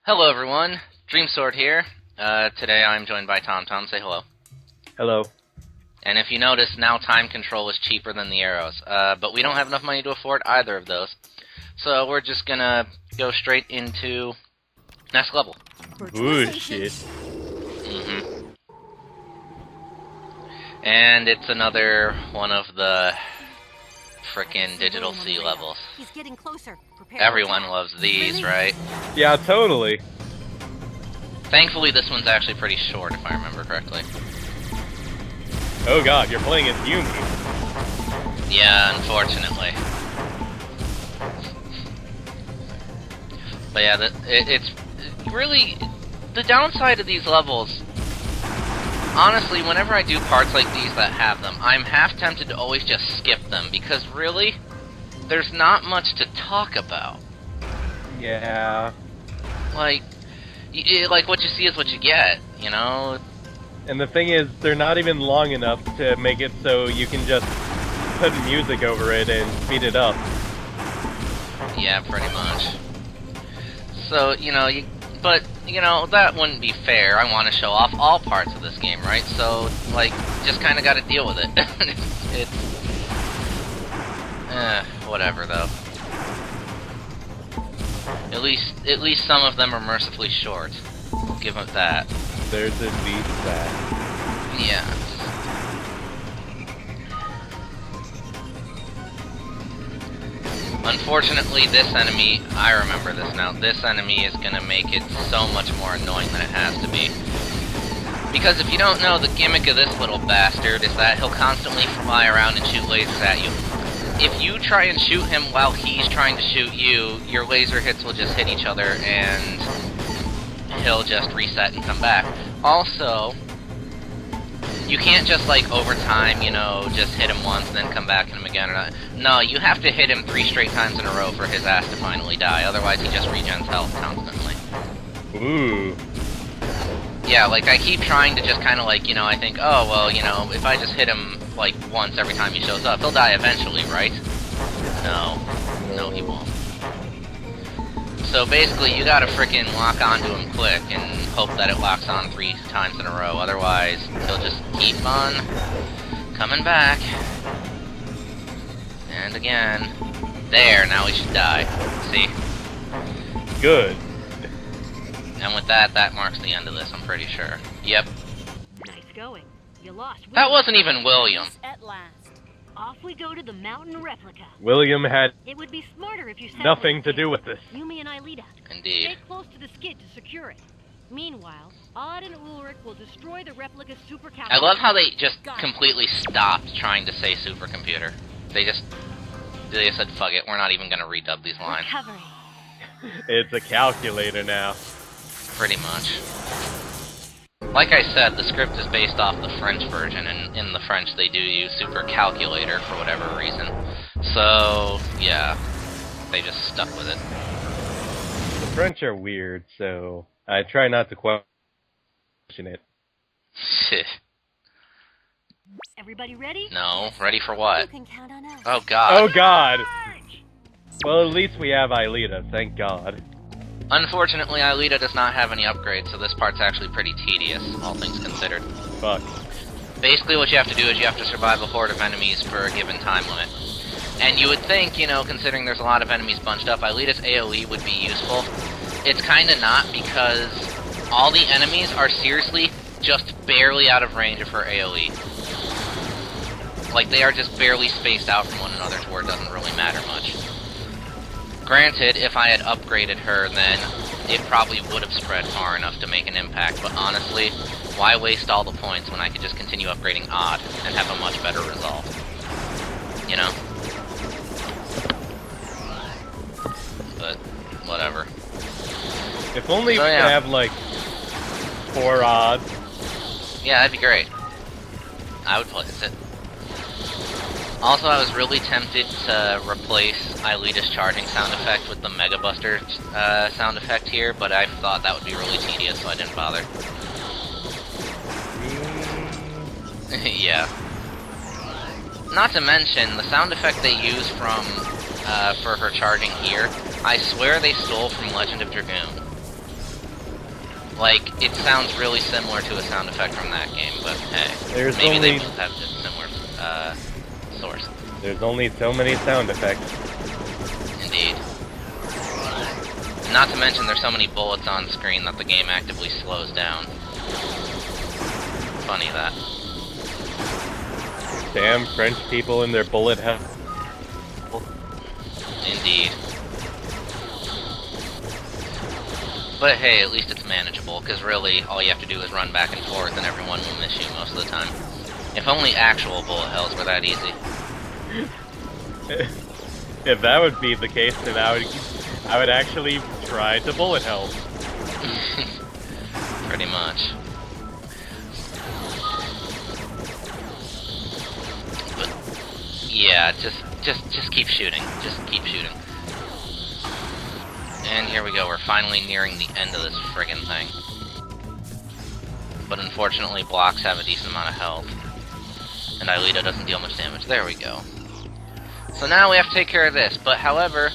Hello everyone, Dreamsword here. Today I'm joined by TomTom. Say hello. Hello. And if you notice, now time control is cheaper than the arrows. But we don't have enough money to afford either of those. So we're just gonna go straight into next level. Ooh, shit. And it's another one of the frickin' digital sea levels. He's getting closer. Everyone loves these, right? Yeah, totally. Thankfully, this one's actually pretty short, if I remember correctly. Oh god, you're playing as Yumi. Yeah, unfortunately. But yeah, it's really... The downside of these levels... Honestly, whenever I do parts like these that have them, I'm half tempted to always just skip them, because really, there's not much to talk about. Yeah. Like what you see is what you get, you know? And the thing is, they're not even long enough to make it so you can just put music over it and speed it up. Yeah, pretty much. So, but, that wouldn't be fair. I want to show off all parts of this game, right? So, just kind of got to deal with it. it's... whatever, though. At least some of them are mercifully short. We'll give them that. There's at least that. Yeah. Unfortunately, this enemy, I remember this now, this enemy is gonna make it so much more annoying than it has to be. Because if you don't know, the gimmick of this little bastard is that he'll constantly fly around and shoot lasers at you. If you try and shoot him while he's trying to shoot you, your laser hits will just hit each other and he'll just reset and come back. Also, you can't just over time, just hit him once and then come back at him again. No, you have to hit him 3 straight times in a row for his ass to finally die, otherwise he just regens health constantly. Ooh. Yeah, I keep trying to just kind of I think, oh, well, if I just hit him, once every time he shows up, he'll die eventually, right? No. No, he won't. So basically, you gotta frickin' lock onto him quick and hope that it locks on 3 times in a row, otherwise he'll just keep on coming back. And again. There, now he should die. See? Good. And with that, that marks the end of this, I'm pretty sure. Yep. Nice going. You lost. That wasn't even William. At last. Off we go to the mountain replica. William had It would be smarter if you said nothing to do with this. Yumi and Aelita. Indeed. Stay close to the skid to secure it. Meanwhile, Odd and Ulrich will destroy the replica's supercalculator. I love how they just completely stopped trying to say supercomputer. They just said, fuck it, we're not even gonna redub these lines. Recovery. It's a calculator now. Pretty much. Like I said, the script is based off the French version, and in the French they do use supercalculator for whatever reason. So, yeah, they just stuck with it. The French are weird, so I try not to question it. Everybody ready? No, ready for what? You can count on us. Oh god. Oh god! Well, at least we have Aelita, thank god. Unfortunately, Aelita does not have any upgrades, so this part's actually pretty tedious, all things considered. Fuck. Basically what you have to do is you have to survive a horde of enemies for a given time limit. And you would think, considering there's a lot of enemies bunched up, Aelita's AoE would be useful. It's kinda not, because all the enemies are seriously just barely out of range of her AoE. They are just barely spaced out from one another to where it doesn't really matter much. Granted, if I had upgraded her, then it probably would have spread far enough to make an impact, but honestly, why waste all the points when I could just continue upgrading Odd and have a much better result? You know? But, whatever. If only So, we yeah. could have, 4 odds. Yeah, that'd be great. I would place it. Also, I was really tempted to replace Aelita's charging sound effect with the Mega Buster sound effect here, but I thought that would be really tedious, so I didn't bother. Yeah. Not to mention, the sound effect they use for her charging here, I swear they stole from Legend of Dragoon. Like, it sounds really similar to a sound effect from that game, but hey, There's maybe they only- both have a similar source. There's only so many sound effects. Indeed. Not to mention there's so many bullets on screen that the game actively slows down. Funny that. Damn French people and their bullet hell. Indeed. But hey, at least it's manageable, because really, all you have to do is run back and forth and everyone will miss you most of the time. If only actual bullet hells were that easy. If that would be the case, then I would actually try to bullet hell. Pretty much. But yeah, just keep shooting. Just keep shooting. And here we go, we're finally nearing the end of this friggin' thing. But unfortunately, blocks have a decent amount of health. And Aelita doesn't deal much damage. There we go. So now we have to take care of this, but however,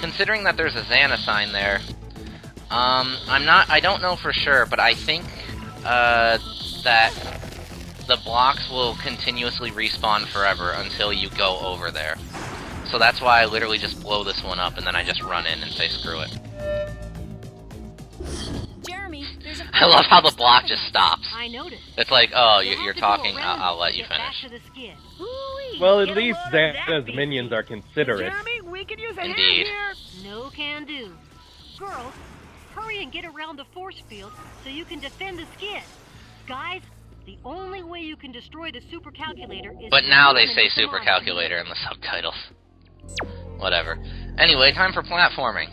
considering that there's a Xana sign there, I don't know for sure, but I think, that the blocks will continuously respawn forever until you go over there. So that's why I literally just blow this one up and then I just run in and say screw it. Jeremy, there's a I love how the block just stops. I noticed. It's like, oh, You'll you're have to go talking, around I'll let you to get back finish. to the skid. Ooh-wee, Well, at get a least load of that Xana's beef. minions are considerate. Jeremy, we could use a hand Indeed. here. No can do. Girls, hurry and get around the force field so you can defend the skid. Guys, the only way you can destroy the super calculator is But to now they eliminate say the super monster. calculator in the subtitles. Whatever. Anyway, time for platforming.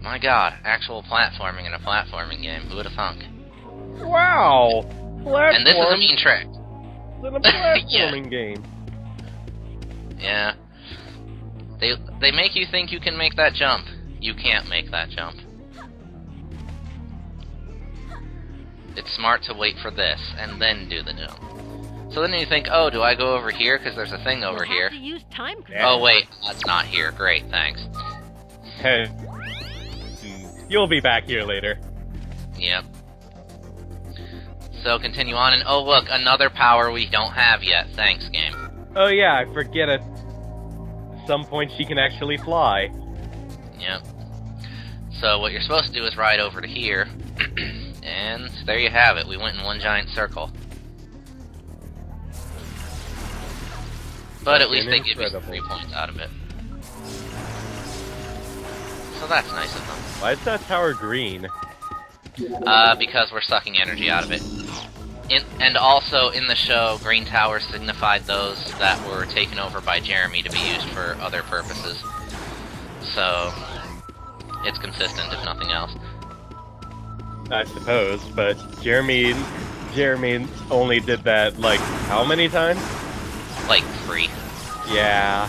My god, actual platforming in a platforming game. Who would have thunk? Wow! And this is a Platform mean trick. in a platforming game. Yeah. They make you think you can make that jump. You can't make that jump. It's smart to wait for this, and then do the jump. So then you think, oh, do I go over here? Because there's a thing over You'll here. have to use time Yeah. Oh, wait, that's not here. Great, thanks. Hey. You'll be back here later. Yep. So continue on, and oh look, another power we don't have yet. Thanks, game. Oh yeah, I forget at some point she can actually fly. Yep. So what you're supposed to do is ride over to here, and there you have it. We went in one giant circle. But at least they give you Incredible. 3 points out of it. So that's nice of them. Why is that tower green? Because we're sucking energy out of it. And also, in the show, green towers signified those that were taken over by Jeremy to be used for other purposes. So, it's consistent, if nothing else. I suppose, but Jeremy only did that, like, how many times? Like 3. Yeah,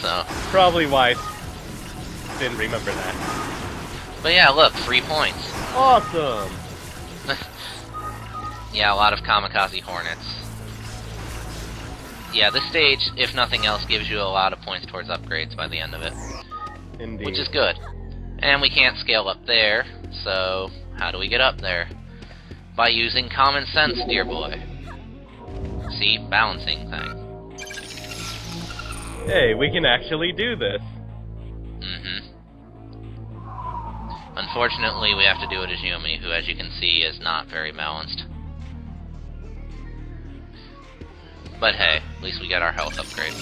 So, probably why I didn't remember that. but yeah, look, 3 points. Awesome! Yeah, a lot of kamikaze hornets. Yeah, this stage, if nothing else, gives you a lot of points towards upgrades by the end of it. Indeed. Which is good. And we can't scale up there, so how do we get up there? By using common sense, dear boy. See? Balancing thing. Hey, we can actually do this. Mm-hmm. Unfortunately, we have to do it as Yumi, who, as you can see, is not very balanced. But hey, at least we got our health upgrade.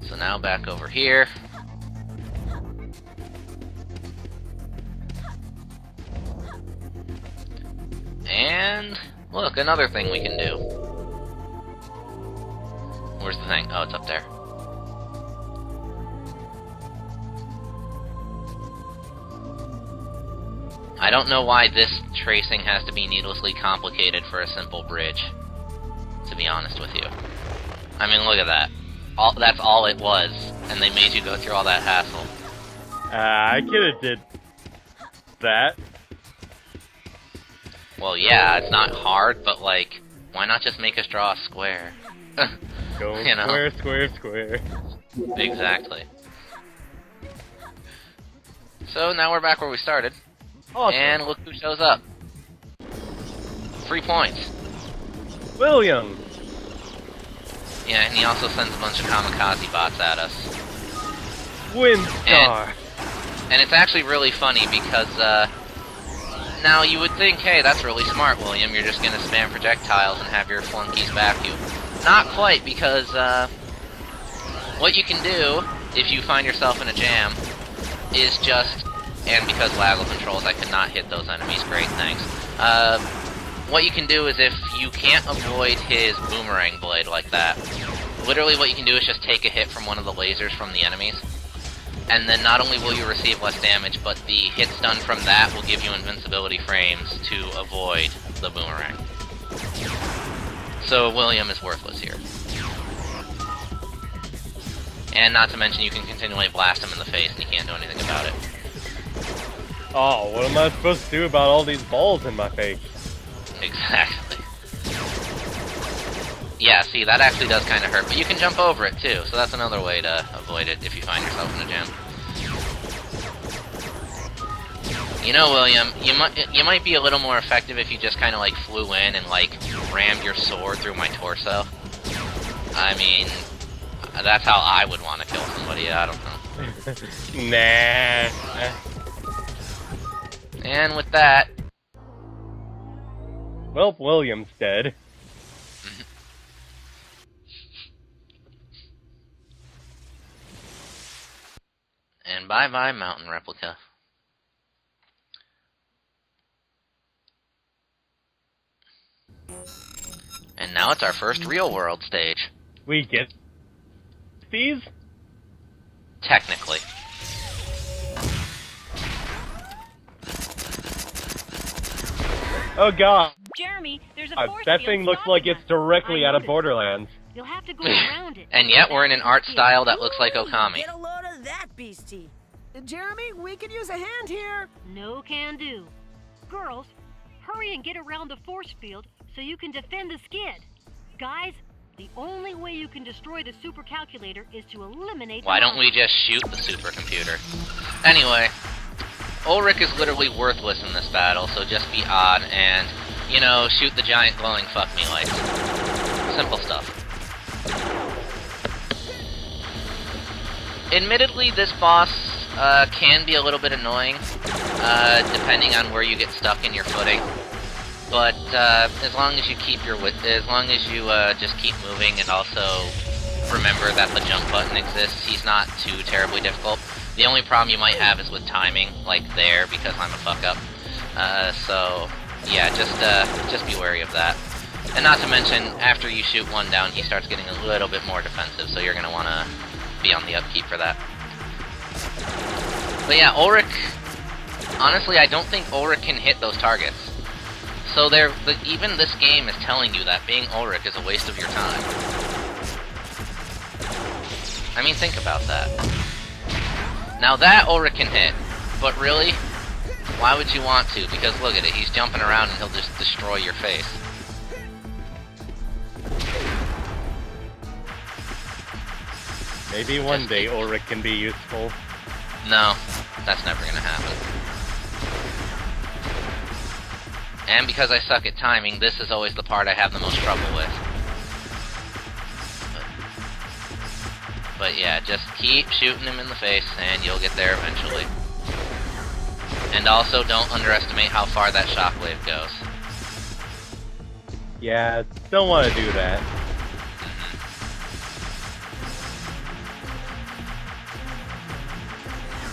So now back over here. And look, another thing we can do. Where's the thing? Oh, it's up there. I don't know why this tracing has to be needlessly complicated for a simple bridge, to be honest with you. I mean, look at that. That's all it was, and they made you go through all that hassle. I could've did that. Well, yeah, it's not hard, but like, why not just make us draw a square? Going You know? square, square, square. Exactly. So now we're back where we started. Awesome. And look who shows up. 3 points. William! Yeah, and he also sends a bunch of kamikaze bots at us. Windstar! And it's actually really funny because, now you would think, hey, that's really smart, William. You're just gonna spam projectiles and have your flunkies back you. Not quite, because, what you can do, if you find yourself in a jam, is just, and because Waggle controls, I could not hit those enemies. Great, thanks. What you can do is if you can't avoid his boomerang blade like that, literally what you can do is just take a hit from one of the lasers from the enemies, and then not only will you receive less damage, but the hits done from that will give you invincibility frames to avoid the boomerang. So William is worthless here. And not to mention you can continually blast him in the face and he can't do anything about it. Oh, what am I supposed to do about all these balls in my face? Exactly. Yeah, see, that actually does kind of hurt, but you can jump over it too, so that's another way to avoid it if you find yourself in a jam. You know, William, you might be a little more effective if you just kind of like flew in and like rammed your sword through my torso. I mean, that's how I would want to kill somebody. I don't know. Nah. And with that, Well, William's dead. and bye-bye mountain replica. And now it's our first real-world stage. We get these? Technically. Oh god. Jeremy, there's a force That field thing looks stopping like it's us. directly I out of noticed. Borderlands. You'll have to go around it. And yet we're in an art style that looks like Okami. Get a load of that beastie. Jeremy, we could use a hand here. No can do. Girls, hurry and get around the force field so you can defend the skid. Guys, the only way you can destroy the supercalculator is to eliminate Why the don't we just shoot the supercomputer? Anyway, Ulrich is literally worthless in this battle, so just be odd and, you know, shoot the giant glowing fuck me lights. Simple stuff. Admittedly, this boss can be a little bit annoying, depending on where you get stuck in your footing. But as long as you keep your just keep moving and also remember that the jump button exists, he's not too terribly difficult. The only problem you might have is with timing, like there, because I'm a fuck up. So yeah, just be wary of that. And not to mention, after you shoot one down, he starts getting a little bit more defensive, so you're gonna wanna be on the upkeep for that. But yeah, Ulrich, honestly, I don't think Ulrich can hit those targets. So even this game is telling you that being Ulrich is a waste of your time. I mean, think about that. Now that Ulrich can hit, but really, why would you want to? Because look at it, he's jumping around and he'll just destroy your face. Maybe one day Ulrich can be useful. No, that's never gonna happen. And because I suck at timing, this is always the part I have the most trouble with. But yeah, just keep shooting him in the face and you'll get there eventually. And also, don't underestimate how far that shockwave goes. Yeah, don't want to do that.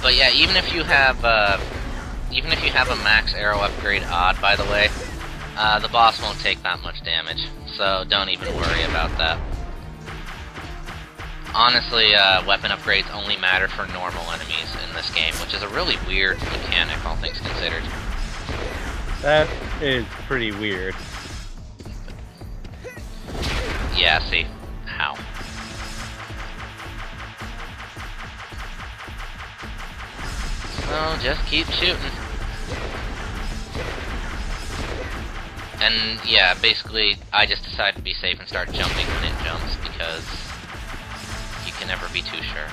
But yeah, even if you have a max arrow upgrade odd, by the way, the boss won't take that much damage, so don't even worry about that. Honestly, weapon upgrades only matter for normal enemies in this game, which is a really weird mechanic, all things considered. That is pretty weird. Yeah, see? How? So, just keep shooting. And, yeah, basically, I just decided to be safe and start jumping when it jumps, because because you can never be too sure.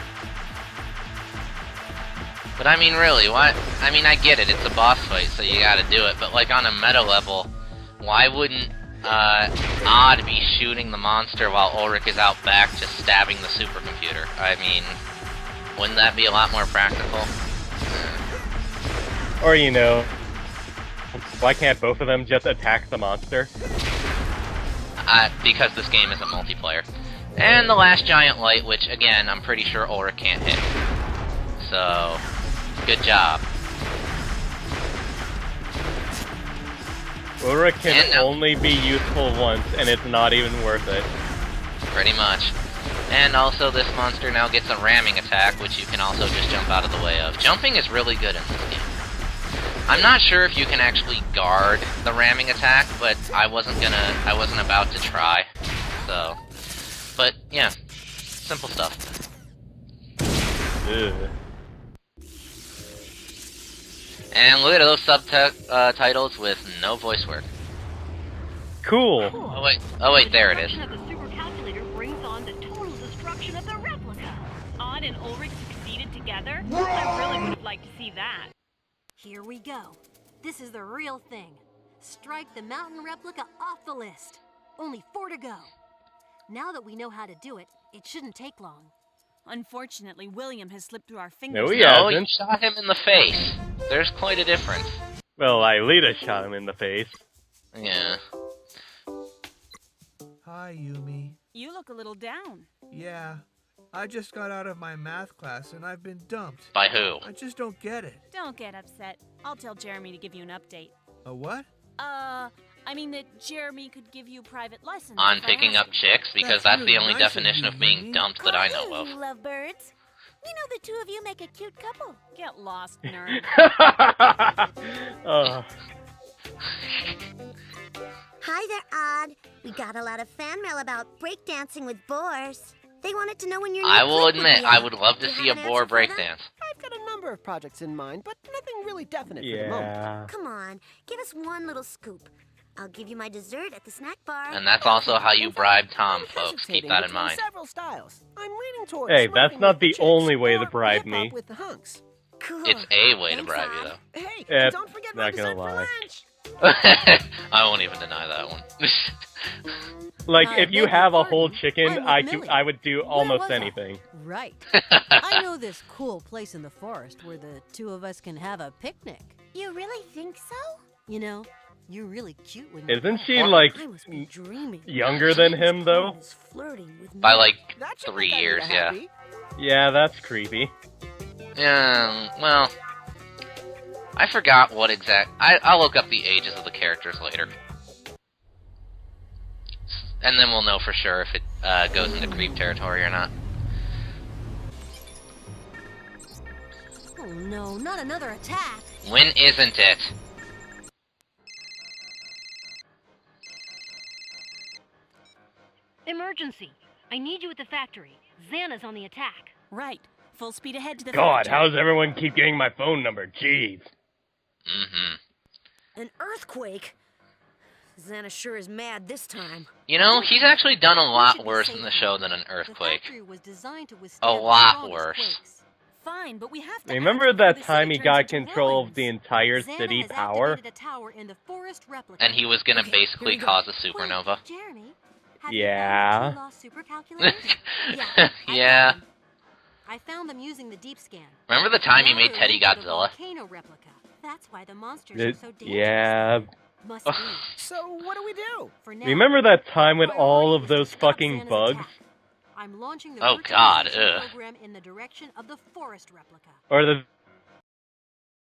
But I mean, really, what? I mean, I get it, it's a boss fight, so you gotta do it, but like on a meta level, why wouldn't Odd be shooting the monster while Ulrich is out back just stabbing the supercomputer? I mean, wouldn't that be a lot more practical? Or, you know, why can't both of them just attack the monster? Because this game isn't multiplayer. And the last giant light, which, again, I'm pretty sure Ulrich can't hit. So, good job. Ulrich can only be useful once, and it's not even worth it. Pretty much. And also, this monster now gets a ramming attack, which you can also just jump out of the way of. Jumping is really good in this game. I'm not sure if you can actually guard the ramming attack, but I wasn't about to try. So, but yeah, simple stuff. Ugh. And look at those subtitles with no voice work. Cool. Oh wait, there it is. The supercalculator brings on the total destruction of the replica. Odd and Ulrich succeeded together? I really would have liked to see that. Here we go. This is the real thing. Strike the mountain replica off the list. Only 4 to go. Now that we know how to do it, it shouldn't take long. Unfortunately, William has slipped through our fingers. No, he No, you hasn't. shot him in the face. There's quite a difference. Well, Aelita shot him in the face. Yeah. Hi, Yumi. You look a little down. Yeah, I just got out of my math class and I've been dumped. By who? I just don't get it. Don't get upset. I'll tell Jeremy to give you an update. A what? I mean that Jeremy could give you private lessons. On if I picking ask up him. chicks? Because That's that's the really only nice of definition you, of being Yumi. dumped that I know of. You lovebirds. You know the two of you make a cute couple. Get lost, nerd. Hi there, Odd. We got a lot of fan mail about breakdancing with boars. They wanted to know when your new I will clip would admit, be I out. would love to Do you see a have an boar answer for them? breakdance. I've got a number of projects in mind, but nothing really definite for the moment. Yeah. Come on, give us one little scoop. I'll give you my dessert at the snack bar. And that's also how you In fact, bribe Tom, I'm folks. Keep hesitating that in between mind. Several styles. I'm leaning towards Hey, that's smurfing not with the chicks only way to or bribe hip-hop me. with the hunks. Cool. It's a way to Thanks, bribe you, Odd. though. Hey, Yeah, don't forget not my gonna dessert for lie. lunch. I won't even deny that one. Like, I if you beg your have a whole pardon. chicken, I'm with Millie. I would do almost was I? anything. Right. I know this cool place in the forest where the two of us can have a picnic. You really think so? You know, you're really cute when you Isn't go. she, like, I must be dreaming. younger than him, though? Is flirting with By me. like That should 3 make years, Aelita yeah. happy. Yeah, that's creepy. Yeah, well, I forgot what I'll look up the ages of the characters later. And then we'll know for sure if it goes into creep territory or not. Oh no, not another attack. When isn't it? Emergency. I need you at the factory. Xana's on the attack. Right. Full speed ahead to the God, factory. how's everyone keep getting my phone number? Jeez. Mm-hmm. An earthquake? Xana sure is mad this time. You know, he's actually done a We lot should be worse safe in the now. show than an The earthquake. factory was designed to A withstand the lot strongest worse. quakes. Fine, but we have to Remember act before that the time city he turns got into control of ruins. the entire Xana city has power? activated a tower in the forest replica. And he was gonna Okay, basically here we go. cause a Wait, supernova. Jeremy, have Yeah. you found the two lost supercalculators? Yeah. I Yeah. found them. I found them using the deep scan. Remember the time you Now made they're Teddy linked to the Godzilla? volcano replica. That's why the monsters are so dangerous. Yeah. Must be. So what do we do? For now, Remember that time when priority all is of to those stop fucking Xana's bugs? attack. I'm launching the Oh, God, virtualization ugh. program in the direction of the forest replica. Or the